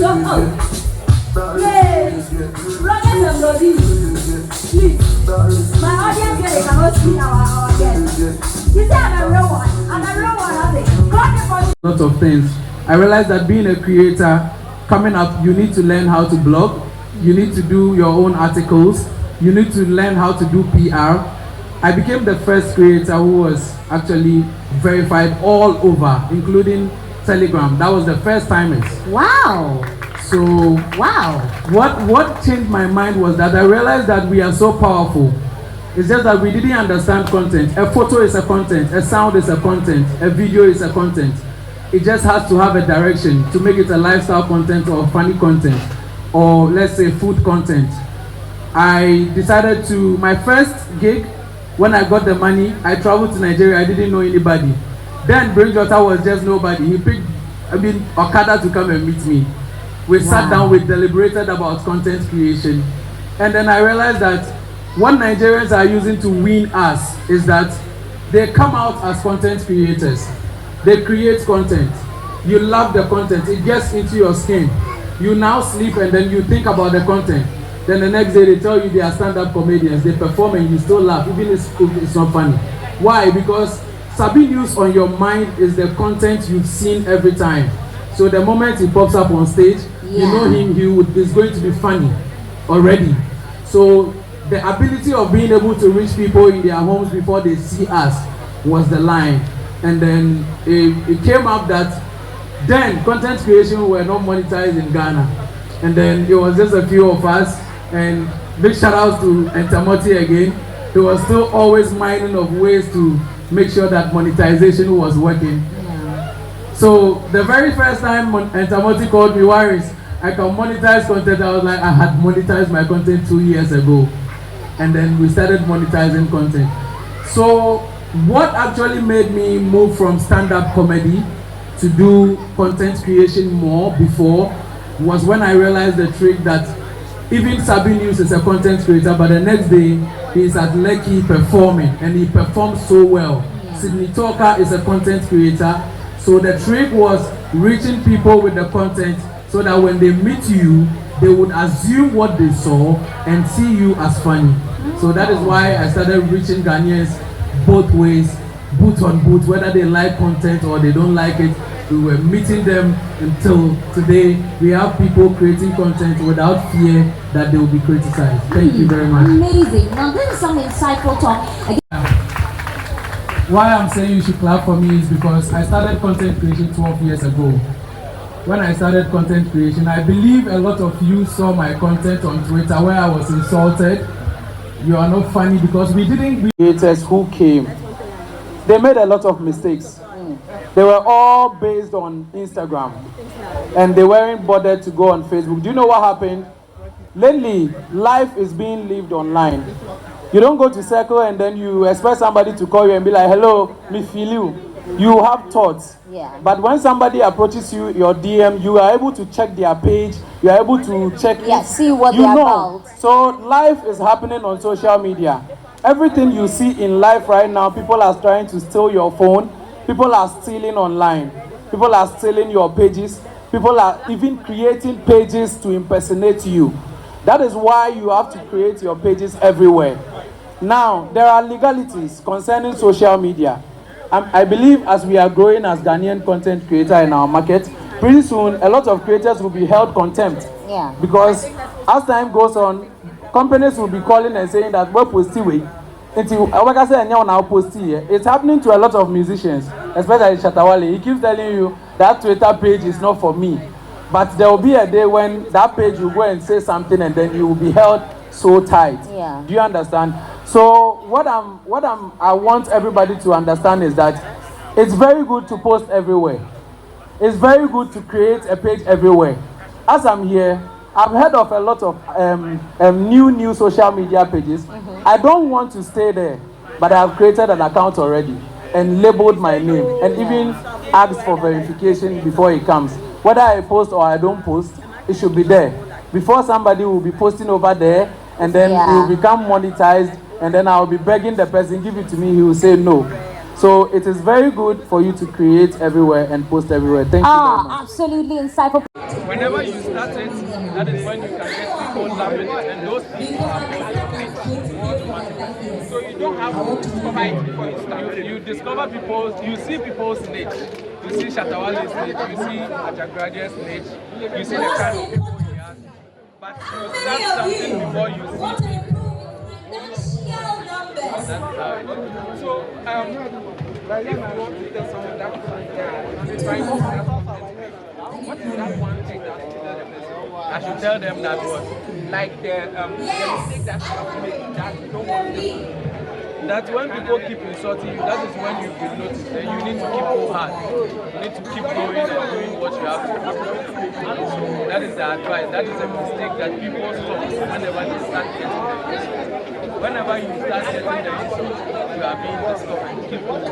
Yes. Brothers and brothers, please. My audience here, they cannot see our guests. You say I'm a real one. I'm a real one, I think. Lots of things. I realized that being a creator, coming up, you need to learn how to blog. You need to do your own articles. You need to learn how to do PR. I became the first creator who was actually verified all over, including Telegram. That was the first time. Wow. So wow. What changed my mind was that I realized that we are so powerful. It's just that we didn't understand content. A photo is a content, a sound is a content, a video is a content. It just has to have a direction to make it a lifestyle content or funny content, or let's say food content. I decided to, my first gig, when I got the money, I traveled to Nigeria. I didn't know anybody. Then Bridgewater was just nobody. He picked, Okada to come and meet me. We sat down, we deliberated about content creation. And then I realized that what Nigerians are using to win us is that they come out as content creators. They create content. You love the content. It gets into your skin. You now sleep and then you think about the content. Then the next day they tell you they are stand-up comedians. They perform and you still laugh, even if it's not funny. Why? Because Sabi News on your mind is the content you've seen every time. So the moment he pops up on stage, you know him, he's going to be funny already. So the ability of being able to reach people in their homes before they see us was the line. And then it came up that then content creation were not monetized in Ghana. And then it was just a few of us. And big shout out to Entamoti again. They were still always mining of ways to make sure that monetization was working. So the very first time Entamoti called me, Waris, I can monetize content. I was like, I had monetized my content 2 years ago. And then we started monetizing content. So what actually made me move from stand-up comedy to do content creation more before was when I realized the trick that even Sabi News is a content creator, but the next day he's at Lekki performing, and he performs so well. Sydney Talker is a content creator. So the trick was reaching people with the content so that when they meet you, they would assume what they saw and see you as funny. So that is why I started reaching Ghanaians both ways, boot on boot, whether they like content or they don't like it. We were meeting them until today. We have people creating content without fear that they will be criticized. Thank you very much. Amazing. Now this is some insightful talk. Why I'm saying you should clap for me is because I started content creation 12 years ago. When I started content creation, I believe a lot of you saw my content on Twitter where I was insulted. You are not funny because we didn't. Creators who came, they made a lot of mistakes. They were all based on Instagram and they weren't bothered to go on Facebook. Do you know what happened? Lately, life is being lived online. You don't go to Circle and then you expect somebody to call you and be like, hello, me feel you. You have thoughts. But when somebody approaches you, your DM, you are able to check their page. You are able to check see what they're about. So life is happening on social media. Everything you see in life right now, people are trying to steal your phone. People are stealing online. People are stealing your pages. People are even creating pages to impersonate you. That is why you have to create your pages everywhere. Now, there are legalities concerning social media. I believe as we are growing as Ghanaian content creator in our market, pretty soon a lot of creators will be held contempt. Because as time goes on, companies will be calling and saying that we're posting. It's happening to a lot of musicians, especially Shatawale. He keeps telling you that Twitter page is not for me. But there will be a day when that page will go and say something and then you will be held so tight. Do you understand? So what I want everybody to understand is that it's very good to post everywhere. It's very good to create a page everywhere. As I'm here, I've heard of a lot of new social media pages. I don't want to stay there, but I have created an account already and labeled my name and even asked for verification before it comes. Whether I post or I don't post, it should be there. Before somebody will be posting over there and then it will become monetized and then I'll be begging the person, give it to me, he will say no. So it is very good for you to create everywhere and post everywhere. Thank you very much. Absolutely insightful. whenever you start it, that is when you can get people loving it, and those people are more automatically. So you don't have to discover it before you start. You discover you see people's niche. You see Shatawale's niche, you see Ajagraje's niche, you see the kind of people he has. But you start something before you see it. That's how it is. So, if you want to tell someone that is trying to start something, what is that one thing that you tell the person? I should tell them that what? Like the mistake that you have made that you don't want them. That when people keep insulting you, that is when you will notice that you need to keep go hard. You need to keep going and doing what you have to do. That is the advice. That is a mistake that people stop whenever they start getting the insult. Whenever you start getting the insult, you are being discovered. Keep going.